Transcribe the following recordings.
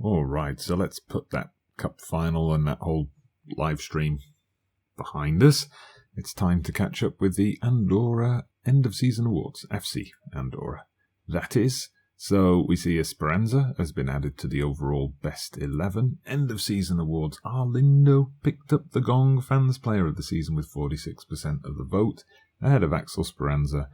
Alright, so let's put that cup final and that whole live stream behind us. It's time to catch up with the Andorra End of Season Awards, FC Andorra. That is, so we see Esperanza has been added to the overall Best 11. End of Season Awards, Arlindo picked up the Gong Fans Player of the Season with 46% of the vote, ahead of Axel Speranza,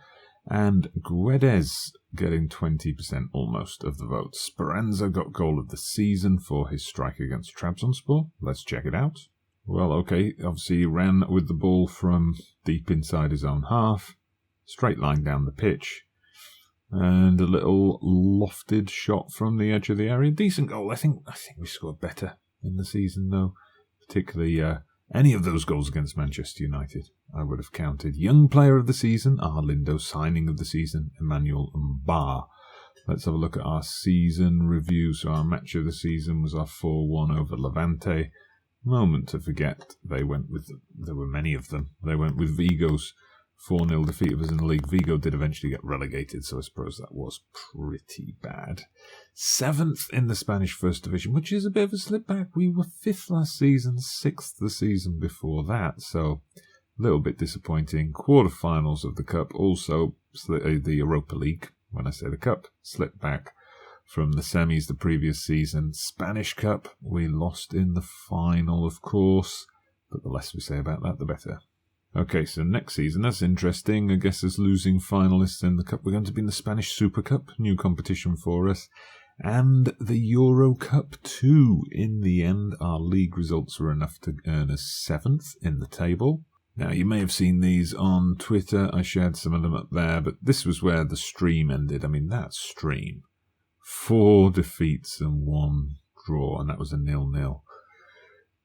and Guedes getting 20% almost of the vote. Speranza got Goal of the Season for his strike against Trabzonspor. Let's check it out. Well, okay, obviously he ran with the ball from deep inside his own half, straight line down the pitch, and a little lofted shot from the edge of the area. Decent goal. I think we scored better in the season, though. Particularly any of those goals against Manchester United, I would have counted. Young Player of the Season, Arlindo. Signing of the Season, Emmanuel Mbar. Let's have a look at our season review. So our match of the season was our 4-1 over Levante. Moment to forget. There were many of them. They went with Vigo's 4-0 defeat of us in the league. Vigo did eventually get relegated, so I suppose that was pretty bad. 7th in the Spanish First Division, which is a bit of a slip back. We were 5th last season, 6th the season before that, so a little bit disappointing. Quarterfinals of the Cup, also the Europa League, when I say the Cup, slipped back from the semis the previous season. Spanish Cup, we lost in the final, of course, but the less we say about that, the better. Okay, so next season, that's interesting. I guess as losing finalists in the Cup, we're going to be in the Spanish Super Cup, new competition for us, and the Euro Cup too. In the end, our league results were enough to earn us 7th in the table. Now, you may have seen these on Twitter. I shared some of them up there, but this was where the stream ended. I mean, that stream. 4 defeats and 1 draw, and that was a 0-0.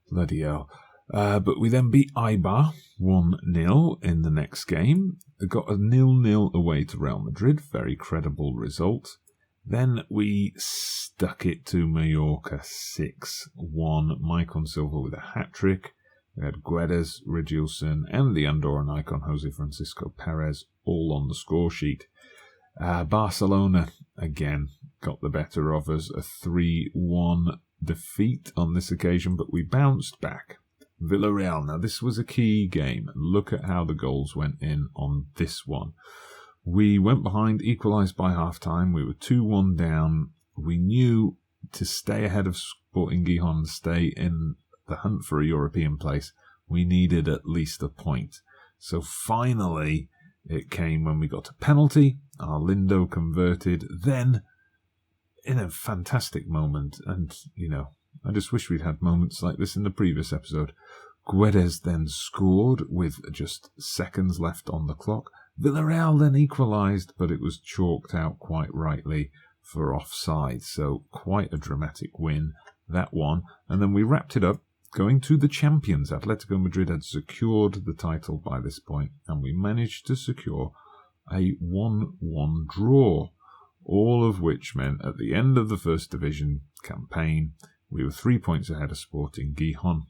Bloody hell. But we then beat Eibar 1-0 in the next game. Got a 0-0 away to Real Madrid. Very credible result. Then we stuck it to Mallorca 6-1. Maicon Silva with a hat-trick. We had Guedes, Rigilson, and the Andorran icon Jose Francisco Perez all on the score sheet. Barcelona, again, got the better of us. A 3-1 defeat on this occasion, but we bounced back. Villarreal, now this was a key game. Look at how the goals went in on this one. We went behind, equalised by half-time. We were 2-1 down. We knew to stay ahead of Sporting Gijon, stay in the hunt for a European place, we needed at least a point. So finally, it came when we got a penalty. Arlindo converted. Then, in a fantastic moment, and, I just wish we'd had moments like this in the previous episode, Guedes then scored with just seconds left on the clock. Villarreal then equalised, but it was chalked out quite rightly for offside. So quite a dramatic win, that one. And then we wrapped it up going to the champions. Atletico Madrid had secured the title by this point, and we managed to secure a 1-1 draw, all of which meant at the end of the First Division campaign, we were 3 points ahead of Sporting Gijon.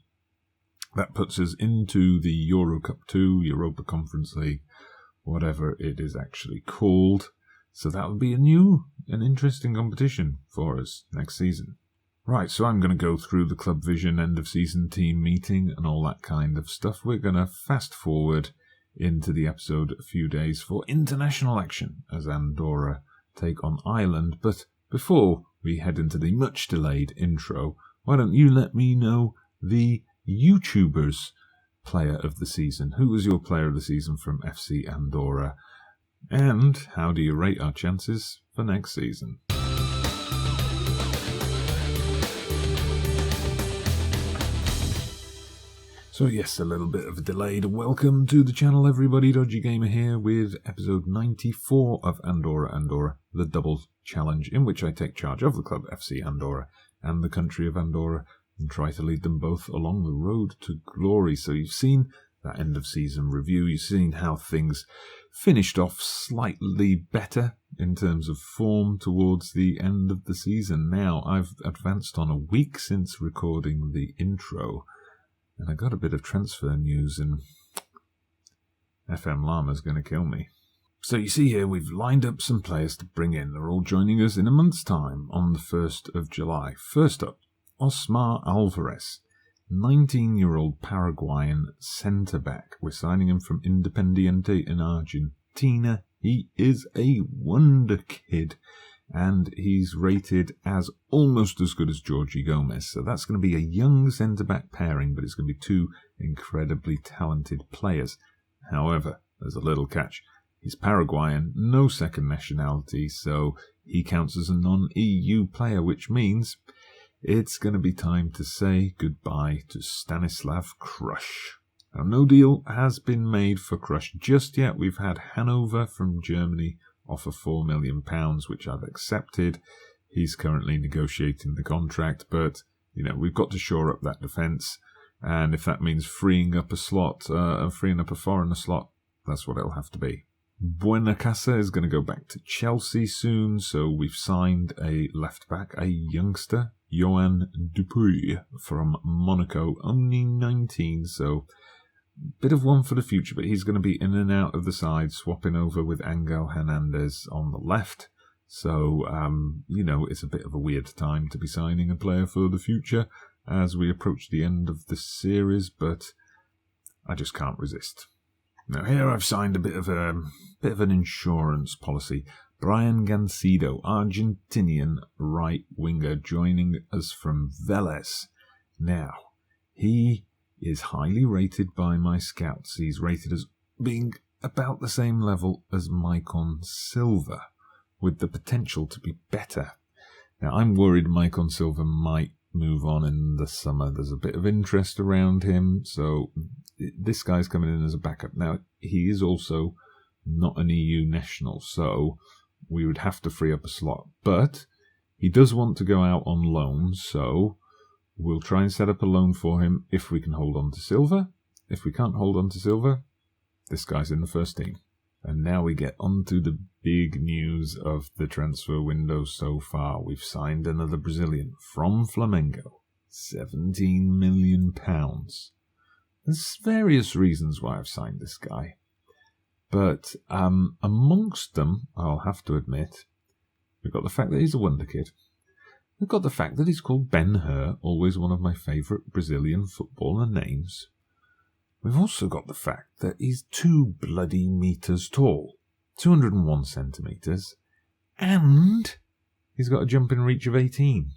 That puts us into the Euro Cup 2, Europa Conference League, whatever it is actually called. So that would be a new and interesting competition for us next season. Right, so I'm going to go through the Club Vision end-of-season team meeting and all that kind of stuff. We're going to fast-forward into the episode a few days for international action as Andorra take on Ireland. But before we head into the much-delayed intro, why don't you let me know the YouTubers' player of the season? Who was your player of the season from FC Andorra? And how do you rate our chances for next season? So yes, a little bit of a delayed welcome to the channel, everybody. Dodgy Gamer here with episode 94 of Andorra, the double challenge, in which I take charge of the club FC Andorra and the country of Andorra and try to lead them both along the road to glory. So you've seen that end of season review, you've seen how things finished off slightly better in terms of form towards the end of the season. Now, I've advanced on a week since recording the intro, and I got a bit of transfer news, and FM Llama's going to kill me. So you see here, we've lined up some players to bring in. They're all joining us in a month's time on the 1st of July. First up, Osmar Alvarez, 19-year-old Paraguayan centre-back. We're signing him from Independiente in Argentina. He is a wonder kid, and he's rated as almost as good as Jorge Gomez. So that's going to be a young centre-back pairing, but it's going to be two incredibly talented players. However, there's a little catch. He's Paraguayan, no second nationality, so he counts as a non-EU player, which means it's going to be time to say goodbye to Stanislav Krush. Now, no deal has been made for Krush just yet. We've had Hanover from Germany offer £4 million, which I've accepted. He's currently negotiating the contract, but we've got to shore up that defence, and if that means freeing up a foreigner slot, that's what it'll have to be. Buenacasa is going to go back to Chelsea soon, so we've signed a left-back, a youngster, Yoann Dupuy from Monaco, only 19, so bit of one for the future, but he's going to be in and out of the side, swapping over with Angel Hernandez on the left. So, it's a bit of a weird time to be signing a player for the future as we approach the end of the series, but I just can't resist. Now here I've signed a bit of an insurance policy. Brian Gancedo, Argentinian right winger, joining us from Vélez. Now, he is highly rated by my scouts. He's rated as being about the same level as Maicon Silva, with the potential to be better. Now, I'm worried Maicon Silva might move on in the summer. There's a bit of interest around him, so this guy's coming in as a backup. Now, he is also not an EU national, so we would have to free up a slot. But he does want to go out on loan, so we'll try and set up a loan for him if we can hold on to Silva. If we can't hold on to Silva, this guy's in the first team. And now we get on to the big news of the transfer window so far. We've signed another Brazilian from Flamengo. £17 million. There's various reasons why I've signed this guy. But amongst them, I'll have to admit, we've got the fact that he's a wonder kid. We've got the fact that he's called Ben Hur, always one of my favourite Brazilian footballer names. We've also got the fact that he's 2 bloody metres tall, 201 centimetres, and he's got a jumping reach of 18.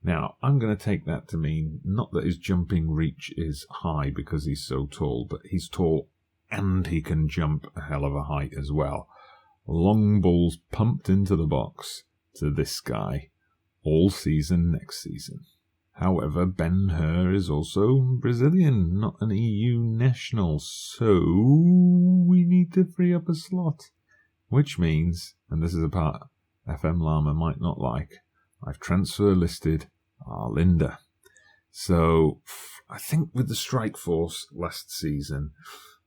Now, I'm going to take that to mean not that his jumping reach is high because he's so tall, but he's tall and he can jump a hell of a height as well. Long balls pumped into the box to this guy all season next season. However, Ben Hur is also Brazilian, not an EU national, so we need to free up a slot. Which means, and this is a part FM Llama might not like, I've transfer listed Arlinda. So I think with the Strike Force last season,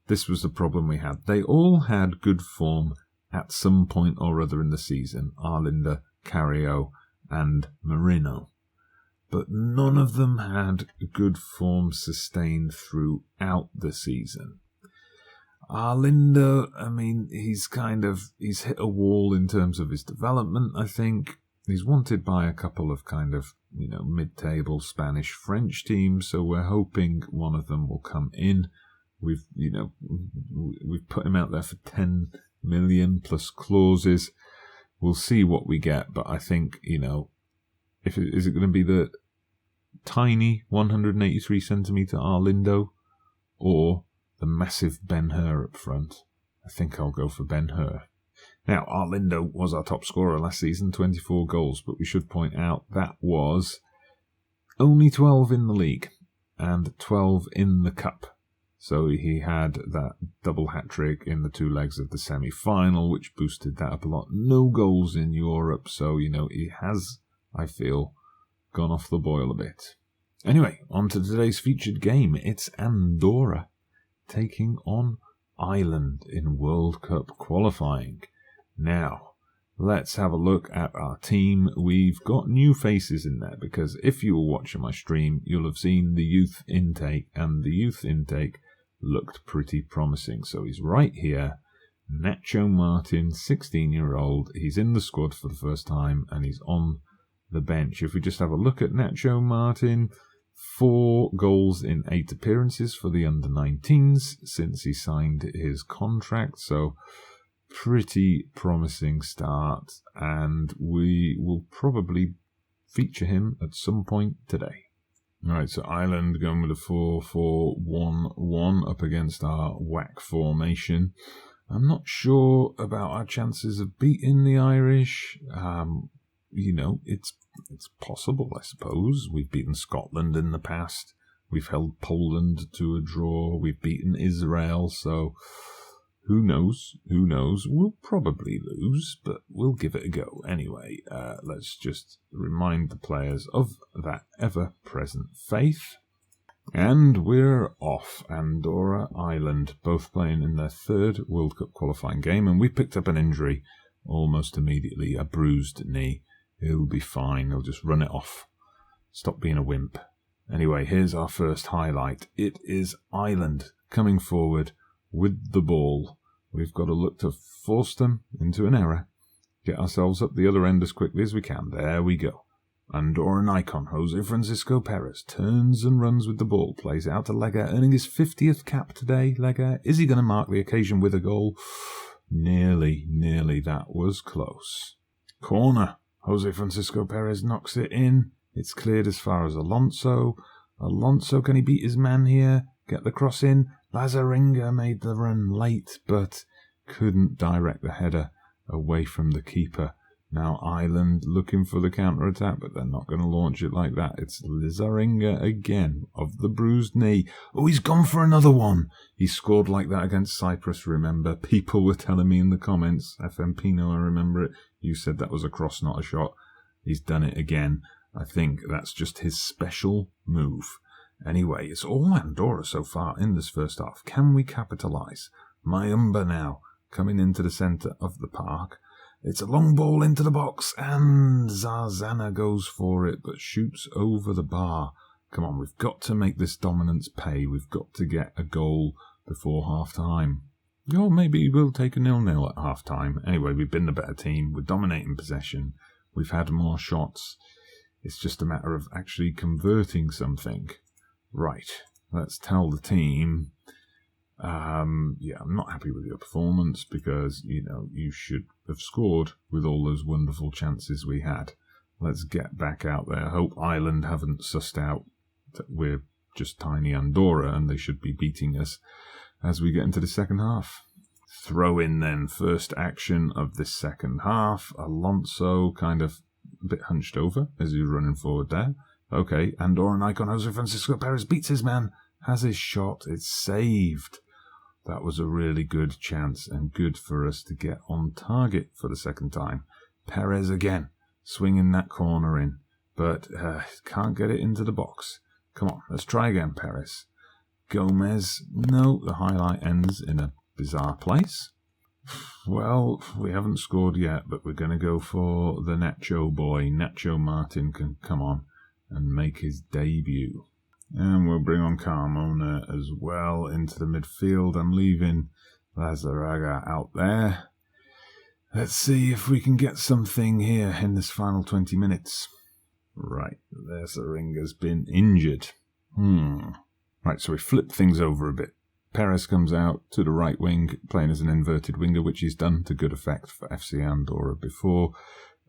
this was the problem we had. They all had good form at some point or other in the season. Arlinda, Carrillo, and Marino. But none of them had good form sustained throughout the season. Arlinda, he's hit a wall in terms of his development, I think. He's wanted by a couple of mid-table Spanish-French teams, so we're hoping one of them will come in. We've put him out there for 10 million plus clauses. We'll see what we get, but I think, is it going to be the tiny 183 centimetre Arlindo or the massive Ben Hur up front? I think I'll go for Ben Hur. Now, Arlindo was our top scorer last season, 24 goals, but we should point out that was only 12 in the league and 12 in the cup. So he had that double hat-trick in the 2 legs of the semi-final, which boosted that up a lot. No goals in Europe, so, he has, I feel, gone off the boil a bit. Anyway, on to today's featured game. It's Andorra taking on Ireland in World Cup qualifying. Now, let's have a look at our team. We've got new faces in there because if you were watching my stream, you'll have seen the youth intake, and the youth intake looked pretty promising. So he's right here. Nacho Martin, 16-year-old. He's in the squad for the first time and he's on the bench. If we just have a look at Nacho Martin, 4 goals in 8 appearances for the under-19s since he signed his contract. So pretty promising start, and we will probably feature him at some point today. Alright, so Ireland going with a 4-4-1-1 up against our whack formation. I'm not sure about our chances of beating the Irish. It's possible, I suppose. We've beaten Scotland in the past. We've held Poland to a draw. We've beaten Israel, so who knows? Who knows? We'll probably lose, but we'll give it a go. Anyway, let's just remind the players of that ever-present faith. And we're off. Andorra, Ireland, both playing in their 3rd World Cup qualifying game, and we picked up an injury almost immediately, a bruised knee. He'll be fine. He'll just run it off. Stop being a wimp. Anyway, here's our first highlight. It is Ireland coming forward with the ball. We've got to look to force them into an error. Get ourselves up the other end as quickly as we can. There we go. Andorran icon Jose Francisco Perez turns and runs with the ball. Plays out to Lega, earning his 50th cap today. Lega, is he going to mark the occasion with a goal? Nearly. That was close. Corner. Jose Francisco Perez knocks it in. It's cleared as far as Alonso. Alonso, can he beat his man here? Get the cross in. Lazaringa made the run late, but couldn't direct the header away from the keeper. Now Ireland looking for the counter-attack, but they're not going to launch it like that. It's Lazaringa again of the bruised knee. Oh, he's gone for another one. He scored like that against Cyprus, remember? People were telling me in the comments. FM20, I remember it. You said that was a cross, not a shot. He's done it again. I think that's just his special move. Anyway, it's all Andorra so far in this first half. Can we capitalise? Mayumba now, coming into the centre of the park. It's a long ball into the box, and Zarzana goes for it, but shoots over the bar. Come on, we've got to make this dominance pay. We've got to get a goal before half-time. Or maybe we'll take a 0-0 at half-time. Anyway, we've been the better team. We're dominating possession. We've had more shots. It's just a matter of actually converting something. Right, let's tell the team. I'm not happy with your performance because, you should have scored with all those wonderful chances we had. Let's get back out there. Hope Ireland haven't sussed out that we're just tiny Andorra and they should be beating us as we get into the second half. Throw in then, first action of this second half. Alonso kind of a bit hunched over as he's running forward there. Okay, Andorran icon Jose Francisco Perez beats his man, has his shot, it's saved. That was a really good chance and good for us to get on target for the second time. Perez again, swinging that corner in, but can't get it into the box. Come on, let's try again, Perez. Gomez, no, the highlight ends in a bizarre place. Well, we haven't scored yet, but we're going to go for the Nacho boy. Nacho Martin can come on and make his debut. And we'll bring on Carmona as well into the midfield. I'm leaving Lazaraga out there. Let's see if we can get something here in this final 20 minutes. Right, Lazaringa's been injured. Right, so we flip things over a bit. Perez comes out to the right wing, playing as an inverted winger, which he's done to good effect for FC Andorra before.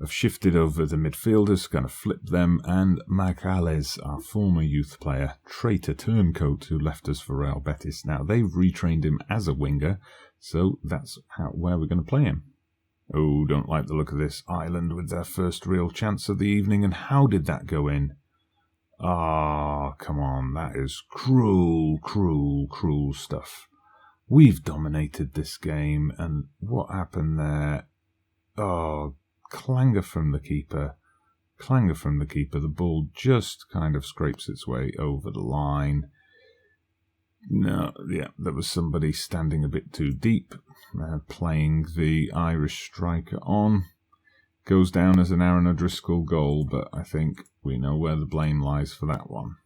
I've shifted over the midfielders, going to flip them, and Macales, our former youth player, traitor turncoat who left us for Real Betis. Now, they've retrained him as a winger, so that's where we're going to play him. Oh, don't like the look of this. Ireland with their first real chance of the evening, and how did that go in? Come on, that is cruel, cruel, cruel stuff. We've dominated this game, and what happened there? Clanger from the keeper. The ball just kind of scrapes its way over the line. There was somebody standing a bit too deep, playing the Irish striker on. Goes down as an Aaron O'Driscoll goal, but I think we know where the blame lies for that one.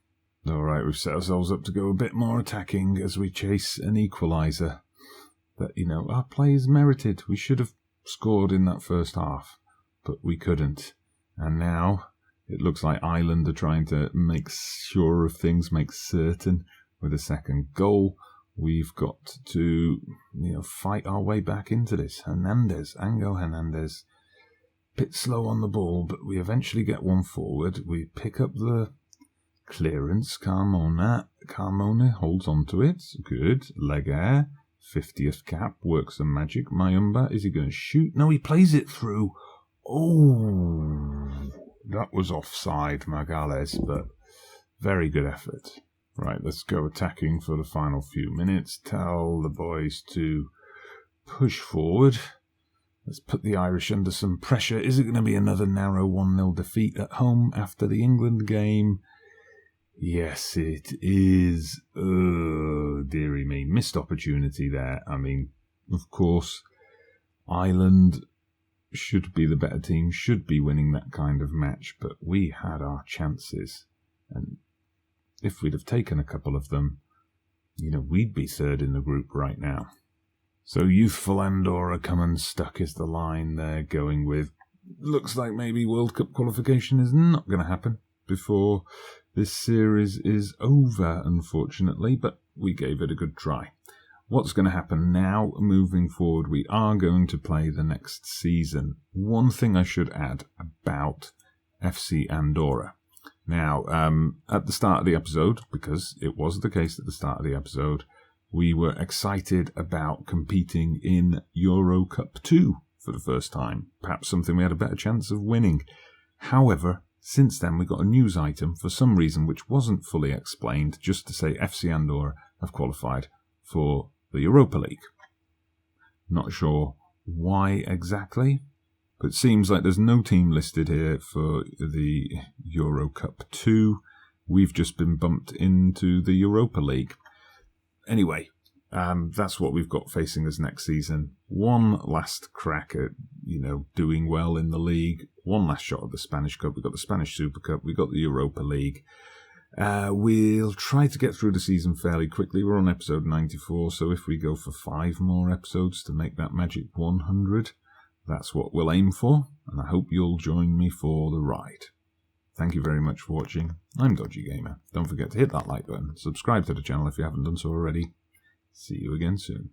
Alright, we've set ourselves up to go a bit more attacking as we chase an equaliser. that, our players merited. We should have scored in that first half, but we couldn't. And now it looks like Ireland are trying to make sure of things, make certain with a second goal. We've got to, fight our way back into this. Angel Hernandez, bit slow on the ball, but we eventually get one forward. We pick up the clearance. Carmona holds on to it. Good. Leger, 50th cap, works the magic. Mayumba, is he going to shoot? No, he plays it through. Oh, that was offside, Magales, but very good effort. Right, let's go attacking for the final few minutes. Tell the boys to push forward. Let's put the Irish under some pressure. Is it going to be another narrow 1-0 defeat at home after the England game? Yes, it is. Oh, dearie me. Missed opportunity there. I mean, of course, Ireland should be the better team, should be winning that kind of match, but we had our chances. And if we'd have taken a couple of them, we'd be third in the group right now. So youthful Andorra come unstuck is the line they're going with. Looks like maybe World Cup qualification is not going to happen before this series is over, unfortunately, but we gave it a good try. What's going to happen now, moving forward, we are going to play the next season. One thing I should add about FC Andorra. Now, at the start of the episode, because it was the case at the start of the episode, we were excited about competing in Euro Cup 2 for the first time. Perhaps something we had a better chance of winning. However, since then we got a news item for some reason which wasn't fully explained, just to say FC Andorra have qualified for the Europa League. Not sure why exactly, but it seems like there's no team listed here for the Euro Cup 2. We've just been bumped into the Europa League. Anyway, that's what we've got facing us next season. One last crack at, doing well in the league. One last shot at the Spanish Cup. We've got the Spanish Super Cup. We've got the Europa League. We'll try to get through the season fairly quickly. We're on episode 94, so if we go for 5 more episodes to make that magic 100, that's what we'll aim for, and I hope you'll join me for the ride. Thank you very much for watching. I'm Dodgy Gamer. Don't forget to hit that like button, subscribe to the channel if you haven't done so already. See you again soon.